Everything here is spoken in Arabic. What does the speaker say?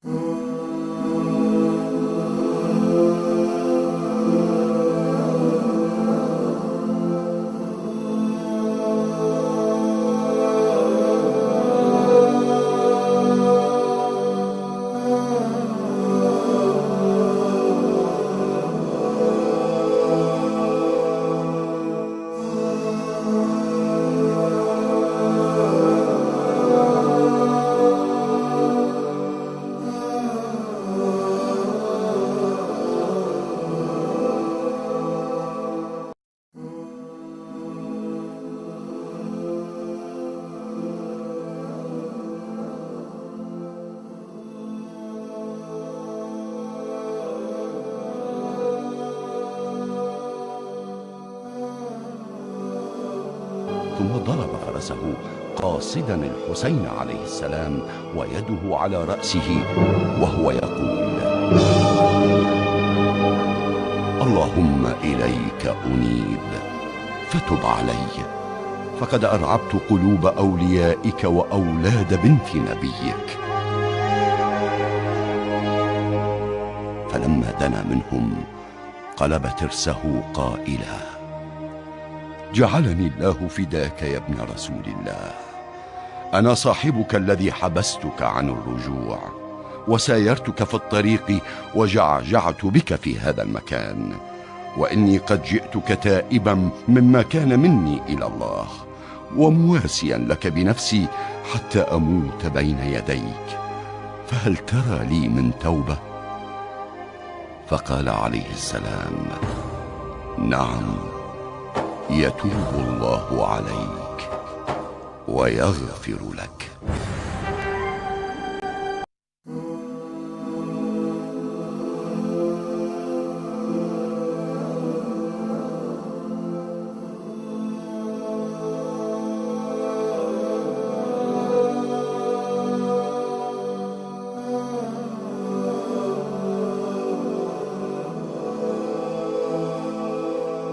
ثم ضرب فرسه قاصدا الحسين عليه السلام ويده على رأسه وهو يقول: اللهم إليك أنيب فتب علي، فقد أرعبت قلوب أوليائك وأولاد بنت نبيك. فلما دنا منهم قلب ترسه قائلا: جعلني الله فداك يا ابن رسول الله، أنا صاحبك الذي حبستك عن الرجوع وسايرتك في الطريق وجعجعت بك في هذا المكان، وإني قد جئتك تائبا مما كان مني إلى الله ومواسيا لك بنفسي حتى أموت بين يديك، فهل ترى لي من توبة؟ فقال عليه السلام: نعم، يتوب الله عليك ويغفر لك.